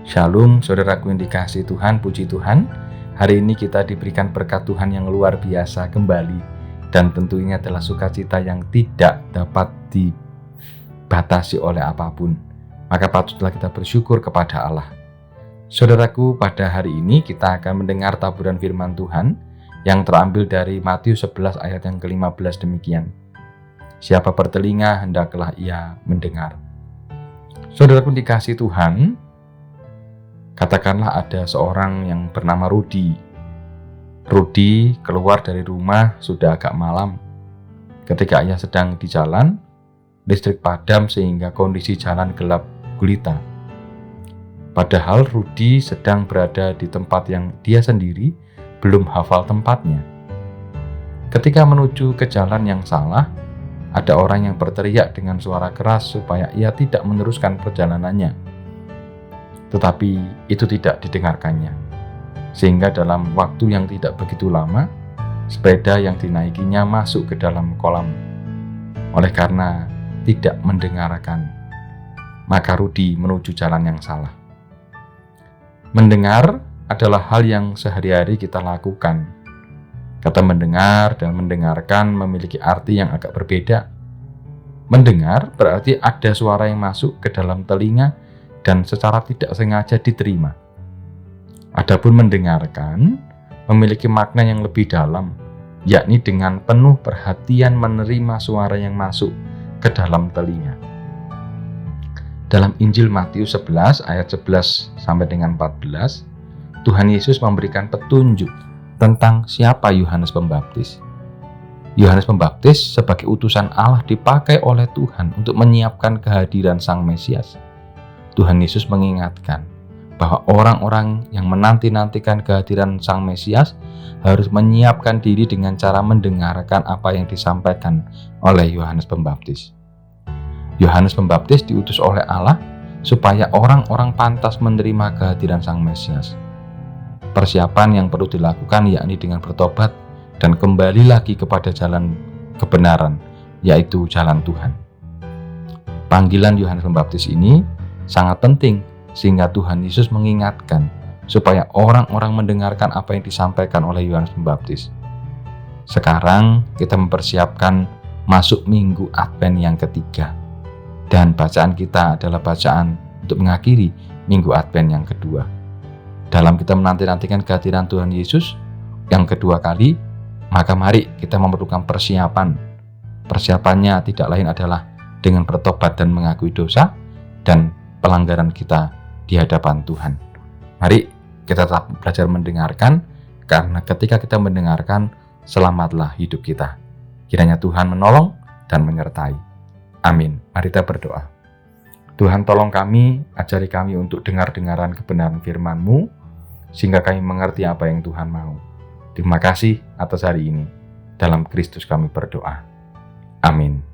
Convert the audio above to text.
Shalom saudaraku yang dikasihi Tuhan, puji Tuhan. Hari ini kita diberikan berkat Tuhan yang luar biasa kembali. Dan tentunya adalah sukacita yang tidak dapat dibatasi oleh apapun. Maka patutlah kita bersyukur kepada Allah. Saudaraku, pada hari ini kita akan mendengar taburan firman Tuhan yang terambil dari Matius 11 ayat yang ke-15 demikian. Siapa bertelinga, hendaklah ia mendengar. Saudaraku dikasihi Tuhan, katakanlah ada seorang yang bernama Rudi. Rudi keluar dari rumah sudah agak malam. Ketika ia sedang di jalan, listrik padam sehingga kondisi jalan gelap gulita. Padahal Rudi sedang berada di tempat yang dia sendiri belum hafal tempatnya. Ketika menuju ke jalan yang salah, ada orang yang berteriak dengan suara keras supaya ia tidak meneruskan perjalanannya. Tetapi itu tidak didengarkannya. Sehingga dalam waktu yang tidak begitu lama, sepeda yang dinaikinya masuk ke dalam kolam. Oleh karena tidak mendengarkan, maka Rudi menuju jalan yang salah. Mendengar adalah hal yang sehari-hari kita lakukan. Kata mendengar dan mendengarkan memiliki arti yang agak berbeda. Mendengar berarti ada suara yang masuk ke dalam telinga dan secara tidak sengaja diterima. Adapun mendengarkan memiliki makna yang lebih dalam, yakni dengan penuh perhatian menerima suara yang masuk ke dalam telinga. Dalam Injil Matius 11 ayat 11 sampai dengan 14, Tuhan Yesus memberikan petunjuk tentang siapa Yohanes Pembaptis. Yohanes Pembaptis sebagai utusan Allah dipakai oleh Tuhan untuk menyiapkan kehadiran Sang Mesias. Tuhan Yesus mengingatkan bahwa orang-orang yang menanti-nantikan kehadiran Sang Mesias harus menyiapkan diri dengan cara mendengarkan apa yang disampaikan oleh Yohanes Pembaptis. Yohanes Pembaptis diutus oleh Allah supaya orang-orang pantas menerima kehadiran Sang Mesias. Persiapan yang perlu dilakukan yakni dengan bertobat dan kembali lagi kepada jalan kebenaran, yaitu jalan Tuhan. Panggilan Yohanes Pembaptis ini sangat penting sehingga Tuhan Yesus mengingatkan supaya orang-orang mendengarkan apa yang disampaikan oleh Yohanes Pembaptis. Sekarang kita mempersiapkan masuk minggu Advent yang ketiga, dan bacaan kita adalah bacaan untuk mengakhiri minggu Advent yang kedua. Dalam kita menanti-nantikan kehadiran Tuhan Yesus yang kedua kali, maka mari kita memerlukan persiapan. Persiapannya tidak lain adalah dengan bertobat dan mengakui dosa dan pelanggaran kita di hadapan Tuhan. Mari kita tetap belajar mendengarkan, karena ketika kita mendengarkan, selamatlah hidup kita. Kiranya Tuhan menolong dan menyertai. Amin. Mari kita berdoa. Tuhan, tolong kami, ajari kami untuk dengar-dengaran kebenaran firman-Mu, sehingga kami mengerti apa yang Tuhan mau. Terima kasih atas hari ini. Dalam Kristus kami berdoa. Amin.